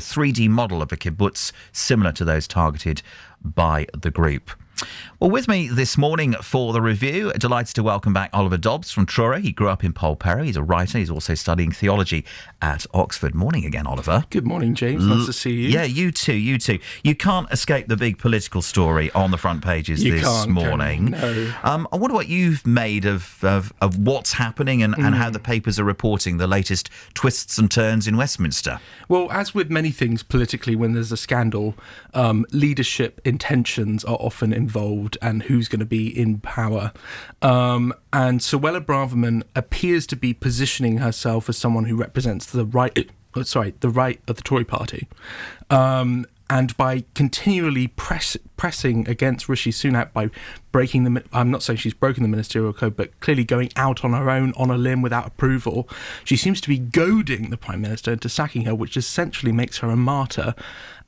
3D model of a kibbutz similar to those targeted by the group. Well, with me this morning for the review, delighted to welcome back Oliver Dobbs from Truro. He grew up in Polperro. He's a writer. He's also studying theology at Oxford. Morning again, Oliver. Good morning, James. Nice to see you. Yeah, you too. You can't escape the big political story on the front pages this morning. No. I wonder what you've made of what's happening and how the papers are reporting the latest twists and turns in Westminster. Well, as with many things politically, when there's a scandal, leadership intentions are often involved and who's going to be in power. And Suella Braverman appears to be positioning herself as someone who represents the right of the Tory party. And by continually pressing against Rishi Sunak by breaking the... I'm not saying she's broken the ministerial code, but clearly going out on her own, on a limb, without approval, she seems to be goading the Prime Minister into sacking her, which essentially makes her a martyr.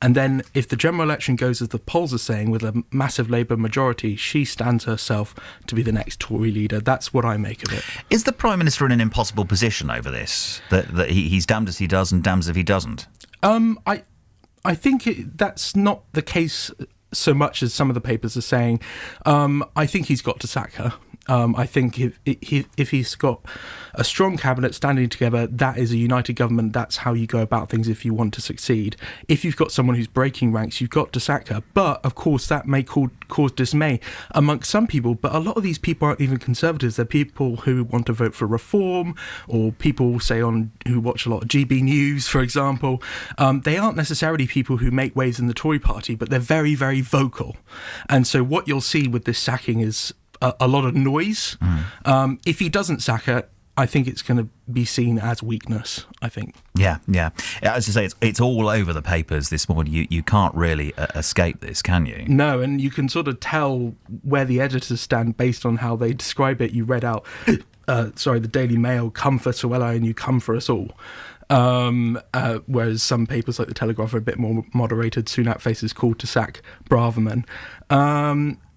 And then if the general election goes as the polls are saying, with a massive Labour majority, she stands herself to be the next Tory leader. That's what I make of it. Is the Prime Minister in an impossible position over this? That he's damned if he does and damned if he doesn't? I think that's not the case so much as some of the papers are saying. I think he's got to sack her. I think if he's got a strong cabinet standing together, that is a united government. That's how you go about things if you want to succeed. If you've got someone who's breaking ranks, you've got to sack her. But, of course, that may cause dismay amongst some people. But a lot of these people aren't even Conservatives. They're people who want to vote for reform, or people, say, who watch a lot of GB News, for example. They aren't necessarily people who make waves in the Tory party, but they're very, very vocal. And so what you'll see with this sacking is a lot of noise. If he doesn't sack her, I think it's going to be seen as weakness, I think. Yeah. As I say, it's all over the papers this morning. You can't really escape this, can you? No, and you can sort of tell where the editors stand based on how they describe it. You read out, the Daily Mail, come for Suella and you come for us all. Whereas some papers like the Telegraph are a bit more moderated. Sunak faces call to sack Braverman.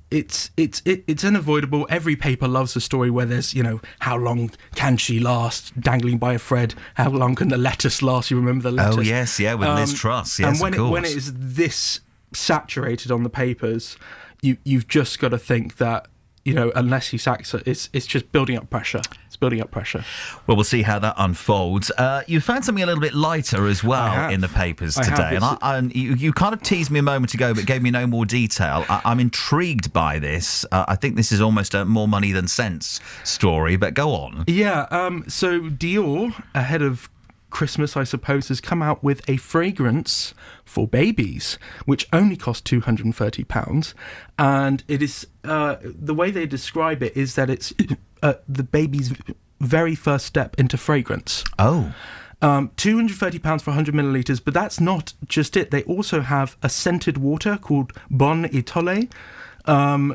It's unavoidable. Every paper loves a story where there's, how long can she last, dangling by a thread? How long can the lettuce last? You remember the lettuce? Oh, yes, yeah, with Liz Truss, yes, and of course. when it is this saturated on the papers, you've just got to think that, unless he sacks her, it's just building up pressure. It's building up pressure. Well, we'll see how that unfolds. You found something a little bit lighter as well in the papers today. And you kind of teased me a moment ago, but gave me no more detail. I'm intrigued by this. I think this is almost a more money than sense story, but go on. Yeah, so Dior, ahead of Christmas, I suppose, has come out with a fragrance for babies, which only costs £230. And it is, the way they describe it is that it's the baby's very first step into fragrance. Oh. £230 for 100 millilitres, but that's not just it. They also have a scented water called Bon Itole,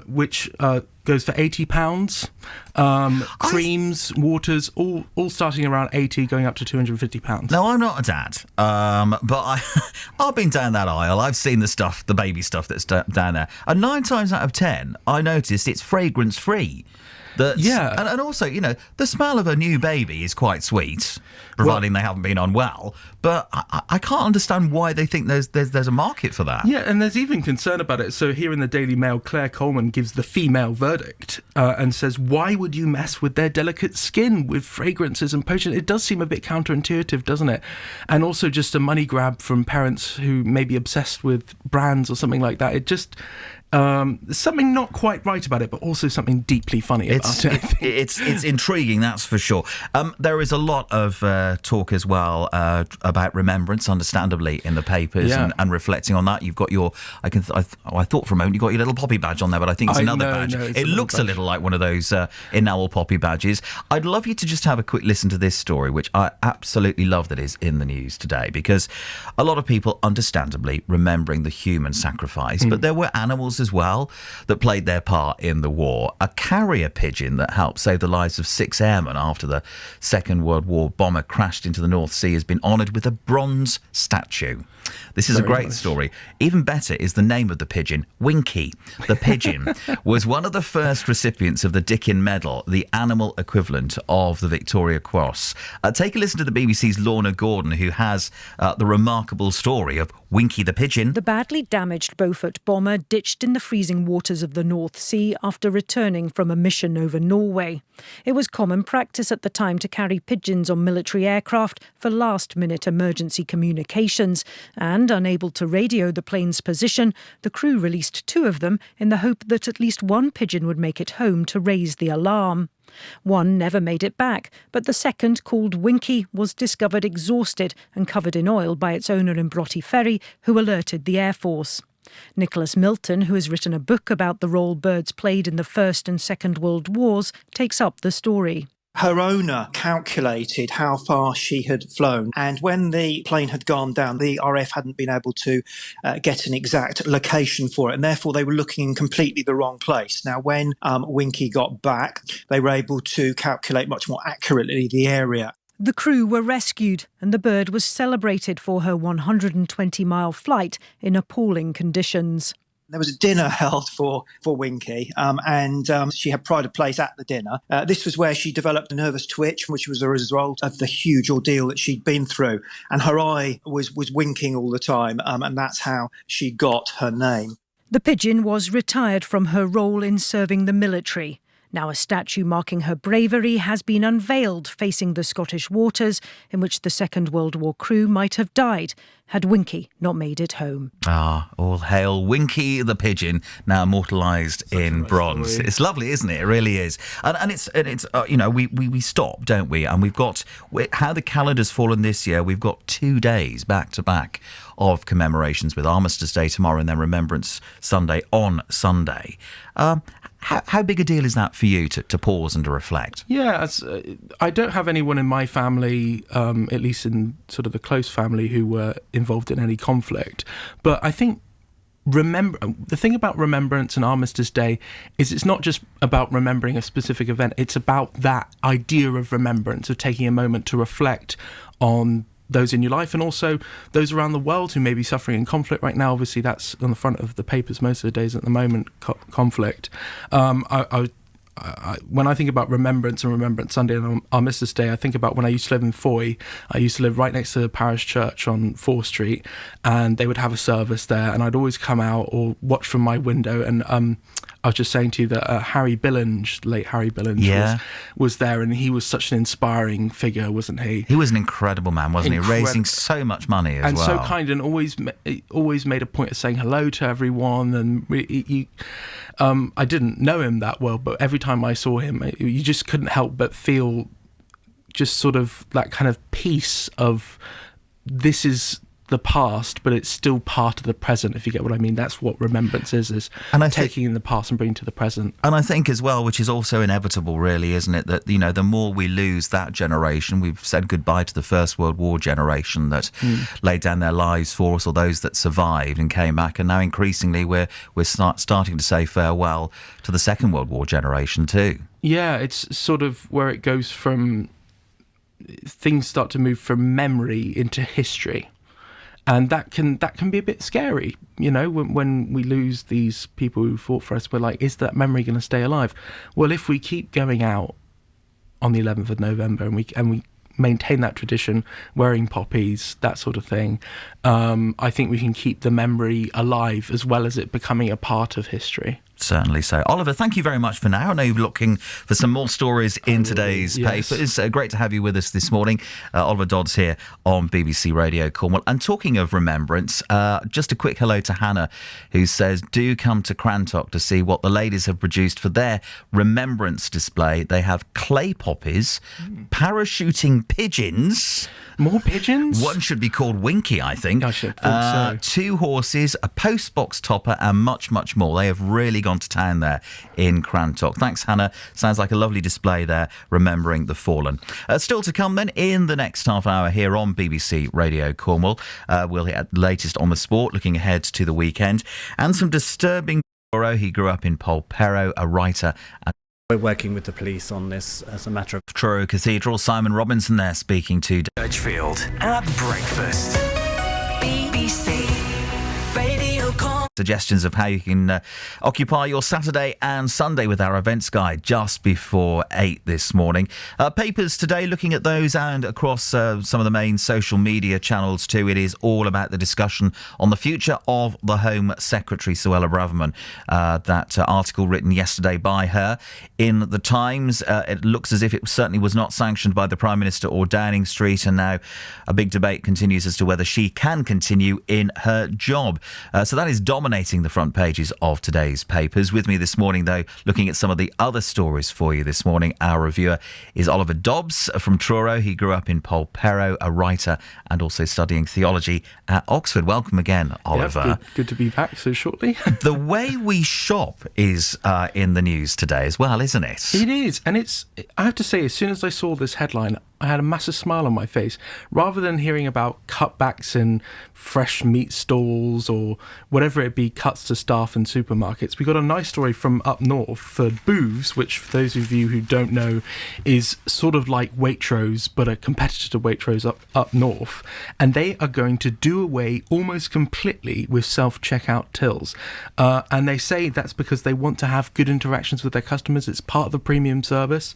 which goes for £80. Creams, waters, all starting around £80, going up to £250. No, I'm not a dad, but I've been down that aisle. I've seen the baby stuff that's down there. And 9 times out of 10, I noticed it's fragrance-free. And also, the smell of a new baby is quite sweet, providing they haven't been unwell. But I can't understand why they think there's a market for that. Yeah, and there's even concern about it. So here in the Daily Mail, Claire Coleman gives the female verdict and says, why would you mess with their delicate skin with fragrances and potions? It does seem a bit counterintuitive, doesn't it? And also just a money grab from parents who may be obsessed with brands or something like that. It just... there's something not quite right about it, but also something deeply funny about it. It's intriguing, that's for sure. There is a lot of talk as well about remembrance, understandably, in the papers and reflecting on that. You've got your, I thought for a moment you got your little poppy badge on there, but I think it's another badge. It looks a little like one of those enamel poppy badges. I'd love you to just have a quick listen to this story, which I absolutely love that is in the news today, because a lot of people, understandably, remembering the human sacrifice, but there were animals as well that played their part in the war. A carrier pigeon that helped save the lives of 6 airmen after the Second World War bomber crashed into the North Sea has been honoured with a bronze statue. This is a great story. Even better is the name of the pigeon, Winky. The pigeon was one of the first recipients of the Dickin Medal, the animal equivalent of the Victoria Cross. Take a listen to the BBC's Lorna Gordon, who has the remarkable story of Winky the pigeon. The badly damaged Beaufort bomber ditched in the freezing waters of the North Sea after returning from a mission over Norway. It was common practice at the time to carry pigeons on military aircraft for last-minute emergency communications, and, unable to radio the plane's position, the crew released 2 of them in the hope that at least one pigeon would make it home to raise the alarm. One never made it back, but the second, called Winky, was discovered exhausted and covered in oil by its owner in Broughty Ferry, who alerted the Air Force. Nicholas Milton, who has written a book about the role birds played in the First and Second World Wars, takes up the story. Her owner calculated how far she had flown, and when the plane had gone down, the RAF hadn't been able to get an exact location for it, and therefore they were looking in completely the wrong place. Now, when Winky got back, they were able to calculate much more accurately the area. The crew were rescued, and the bird was celebrated for her 120-mile flight in appalling conditions. There was a dinner held for Winky, and she had pride of place at the dinner. This was where she developed a nervous twitch, which was a result of the huge ordeal that she'd been through. And her eye was winking all the time, and that's how she got her name. The pigeon was retired from her role in serving the military. Now a statue marking her bravery has been unveiled facing the Scottish waters in which the Second World War crew might have died had Winky not made it home. All hail Winky the pigeon, now immortalised in bronze. Story. It's lovely, isn't it? It really is. And it's we stop, don't we? And we've got how the calendar's fallen this year. We've got 2 days back to back of commemorations, with Armistice Day tomorrow and then Remembrance Sunday on Sunday. How big a deal is that for you to pause and to reflect? Yeah, I don't have anyone in my family, at least in sort of the close family, who were involved in any conflict. But I think the thing about Remembrance and Armistice Day is it's not just about remembering a specific event. It's about that idea of remembrance, of taking a moment to reflect on those in your life and also those around the world who may be suffering in conflict right now. Obviously, that's on the front of the papers most of the days at the moment, conflict. When I think about Remembrance and Remembrance Sunday and Armistice Day, I think about when I used to live in Foy. I used to live right next to the parish church on 4th Street, and they would have a service there, and I'd always come out or watch from my window, and I was just saying to you that Harry Billinge, late Harry Billinge, was there, and he was such an inspiring figure, wasn't he? He was an incredible man, wasn't he? Raising so much money as well. And so kind, and always made a point of saying hello to everyone. And I didn't know him that well, but every time I saw him, you just couldn't help but feel just sort of that kind of peace of this is the past, but it's still part of the present, if you get what I mean. That's what remembrance is taking in the past and bringing to the present. And I think as well, which is also inevitable really, isn't it, that, the more we lose that generation, we've said goodbye to the First World War generation that laid down their lives for us, or those that survived and came back, and now increasingly we're starting to say farewell to the Second World War generation too. Yeah, it's sort of where it goes from, things start to move from memory into history. And that can be a bit scary, when we lose these people who fought for us. We're like, is that memory going to stay alive? Well, if we keep going out on the 11th of November and we maintain that tradition, wearing poppies, that sort of thing, I think we can keep the memory alive as well as it becoming a part of history. Certainly so. Oliver, thank you very much for now. I know you're looking for some more stories in today's paper. It's great to have you with us this morning. Oliver Dobbs here on BBC Radio Cornwall. And talking of remembrance, just a quick hello to Hannah, who says, do come to Crantock to see what the ladies have produced for their remembrance display. They have clay poppies, parachuting pigeons. More pigeons? One should be called Winky, I think. I should think so. 2 horses, a postbox topper, and much, much more. They have really gone to town there in Crantock. Thanks, Hannah. Sounds like a lovely display there, remembering the fallen. Still to come then in the next half hour here on BBC Radio Cornwall. We'll hear the latest on the sport, looking ahead to the weekend, and some disturbing He grew up in Polperro, a writer. And we're working with the police on this as a matter of Truro Cathedral. Simon Robinson there speaking to Churchfield at breakfast. BBC Radio Com. Suggestions of how you can occupy your Saturday and Sunday with our events guide just before 8 this morning. Papers today, looking at those and across some of the main social media channels too. It is all about the discussion on the future of the Home Secretary, Suella Braverman. That article written yesterday by her in the Times. It looks as if it certainly was not sanctioned by the Prime Minister or Downing Street, and now a big debate continues as to whether she can continue in her job. So that is dominating the front pages of today's papers. With me this morning, though, looking at some of the other stories for you this morning, our reviewer is Oliver Dobbs from Truro. He grew up in Polperro, a writer, and also studying theology at Oxford. Welcome again, Oliver. Yeah, good to be back so shortly. The way we shop is in the news today as well, isn't it? It is, and I have to say, as soon as I saw this headline, I had a massive smile on my face. Rather than hearing about cutbacks in fresh meat stalls or whatever it be, cuts to staff in supermarkets, we got a nice story from up north for Booths, which, for those of you who don't know, is sort of like Waitrose, but a competitor to Waitrose up north. And they are going to do away almost completely with self-checkout tills. And they say that's because they want to have good interactions with their customers. It's part of the premium service.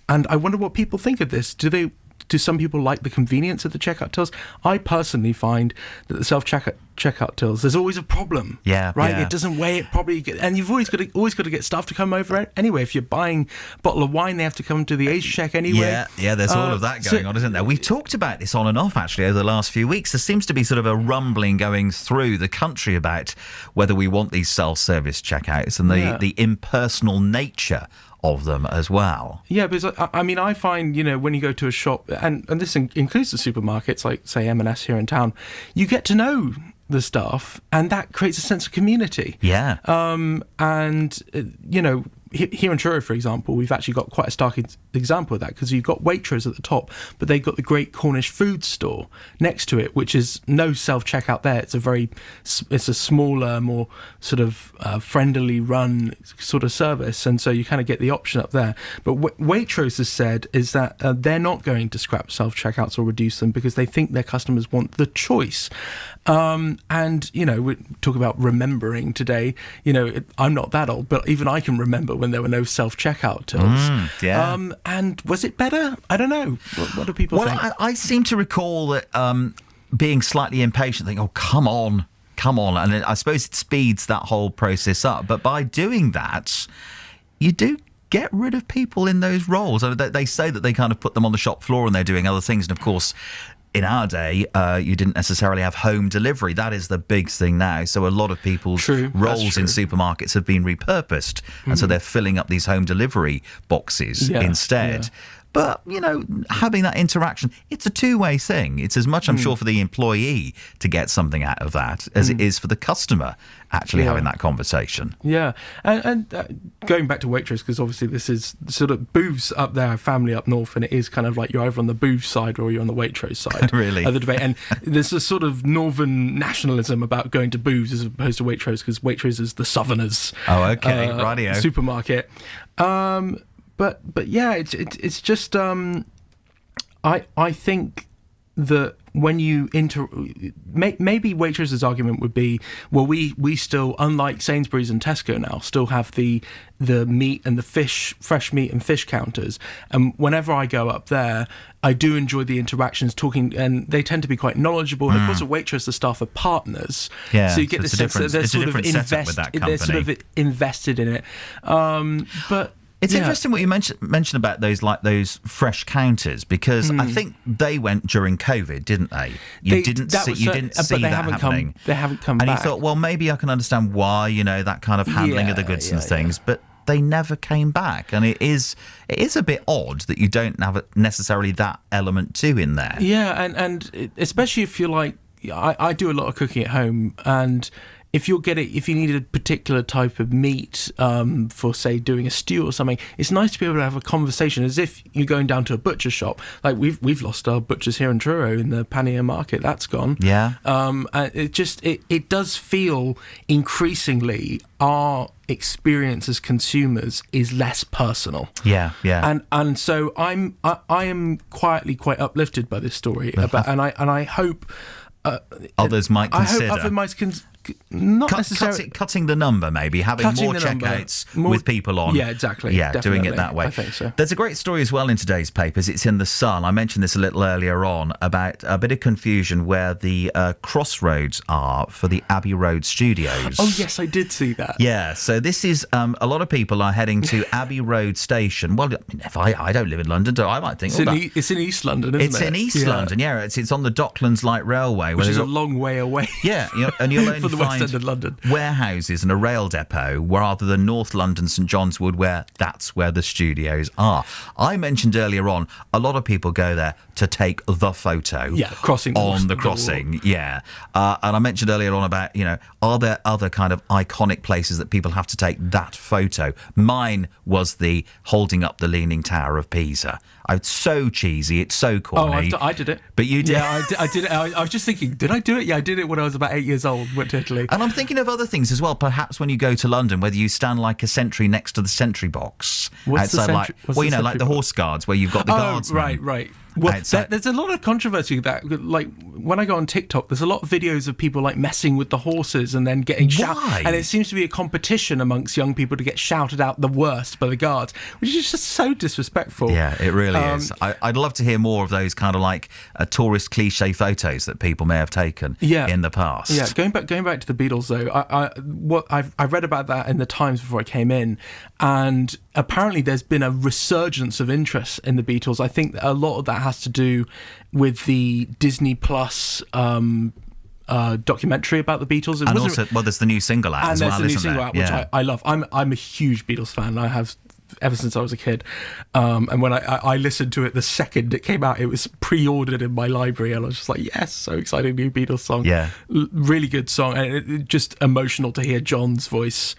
And I wonder what people think of this. Do some people like the convenience of the checkout tills? I personally find that the self-checkout tills, there's always a problem. Yeah, right. Yeah. It doesn't weigh it properly, and you've always got to get staff to come over anyway. If you're buying a bottle of wine, they have to come to the age check anyway. Yeah. There's all of that going on, isn't there? We've talked about this on and off actually over the last few weeks. There seems to be sort of a rumbling going through the country about whether we want these self-service checkouts and the impersonal nature of them as well. Yeah, because I mean, I find, when you go to a shop, and this includes the supermarkets, like say M&S here in town, you get to know the staff, and that creates a sense of community. Yeah. Here in Truro, for example, we've actually got quite a stark example of that, because you've got Waitrose at the top, but they've got the Great Cornish Food Store next to it, which is no self-checkout there. It's a smaller, more sort of friendly run sort of service, and so you kind of get the option up there. But what Waitrose has said is that they're not going to scrap self-checkouts or reduce them because they think their customers want the choice. And we talk about remembering today. I'm not that old, but even I can remember when there were no self-checkout tills. Yeah. And was it better? I don't know. What do people think? Well, I seem to recall that being slightly impatient, thinking, oh, come on. And I suppose it speeds that whole process up. But by doing that, you do get rid of people in those roles. They say that they kind of put them on the shop floor and they're doing other things. And of course, in our day, you didn't necessarily have home delivery. That is the big thing now. So a lot of people's roles in supermarkets have been repurposed. And so they're filling up these home delivery boxes instead. Yeah. But, having that interaction, it's a two-way thing. It's as much, I'm sure, for the employee to get something out of that as it is for the customer actually having that conversation. Yeah. And going back to Waitrose, because obviously this is sort of Booths up there, family up north, and it is kind of like you're either on the Booths side or you're on the Waitrose side. Really? Of the debate. And there's a sort of northern nationalism about going to Booths as opposed to Waitrose, because Waitrose is the southerners. Oh, okay. Rightio. Supermarket. But yeah, it's just I think that when you maybe Waitrose's argument would be, well, we still, unlike Sainsbury's and Tesco now, still have the meat and the fresh meat and fish counters, and whenever I go up there, I do enjoy the interactions, talking, and they tend to be quite knowledgeable. And of course, at Waitrose, the staff are partners, so you get the sense that they're sort of invested in it. But it's interesting what you mentioned about those fresh counters, because I think they went during COVID, didn't they? You didn't see that happening. They haven't come back. And you thought, well, maybe I can understand why, that kind of handling of the goods and things, but they never came back. And it is a bit odd that you don't have necessarily that element too in there. Yeah, and especially if you're like, I do a lot of cooking at home, and if you need a particular type of meat for, say, doing a stew or something, it's nice to be able to have a conversation as if you're going down to a butcher shop. Like we've lost our butchers here in Truro in the Pannier Market. That's gone. Yeah. And it does feel increasingly our experience as consumers is less personal. Yeah. And so I am quietly quite uplifted by this story and I hope others might consider. I hope others might not necessarily cutting the number, maybe having more checkouts with people on. Yeah, exactly. Yeah, definitely. doing it that way. I think so. There's a great story as well in today's papers. It's in the Sun. I mentioned this a little earlier on about a bit of confusion where the crossroads are for the Abbey Road studios. Oh yes, I did see that. Yeah, so this is a lot of people are heading to Abbey Road Station. Well, if I don't live in London, so I might think it's in East London, isn't it? It's in East London. Yeah, it's on the Docklands Light Railway, which is a long way away. Yeah, and you'll only for the West find End of London warehouses and a rail depot rather than North London, St John's Wood, where that's where the studios are. I mentioned earlier on, a lot of people go there to take the photo. Yeah, crossing on the crossing. Yeah, and I mentioned earlier on about, are there other kind of iconic places that people have to take that photo? Mine was the holding up the Leaning Tower of Pisa. It's so cheesy. It's so corny. Oh, I did it. But you did? Yeah, I did it. I was just thinking, did I do it? Yeah, I did it when I was about 8 years old. Went to Italy. And I'm thinking of other things as well. Perhaps when you go to London, whether you stand like a sentry next to the sentry box. What's the sentry? Like the horse guards, where you've got the guardsmen. Right. Well, there's a lot of controversy that, like, when I go on TikTok, there's a lot of videos of people like messing with the horses and then getting shouted. And it seems to be a competition amongst young people to get shouted out the worst by the guards, which is just so disrespectful. Yeah, it really is. I'd love to hear more of those kind of like tourist cliche photos that people may have taken in the past. Yeah, going back to the Beatles though, I read about that in the Times before I came in, and apparently there's been a resurgence of interest in the Beatles. I think that a lot of that has to do with the Disney Plus documentary about the Beatles. And also, there's the new single out as well, isn't there? And there's the new single out, which I love. I'm a huge Beatles fan. I have ever since I was a kid. And when I listened to it the second it came out, it was pre-ordered in my library, and I was just like, yes, so exciting, new Beatles song. Yeah. Really good song, and it just emotional to hear John's voice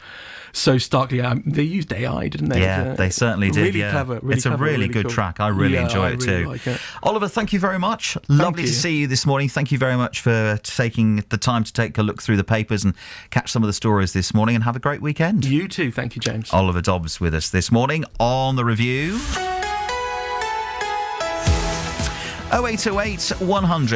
so starkly. They used AI, didn't they? Yeah, they certainly did. Really clever. It's a really good cool track. I really enjoy it too. Like it. Oliver, thank you very much. Lovely to see you this morning. Thank you very much for taking the time to take a look through the papers and catch some of the stories this morning, and have a great weekend. You too. Thank you, James. Oliver Dobbs with us this morning on The Review. 0808 100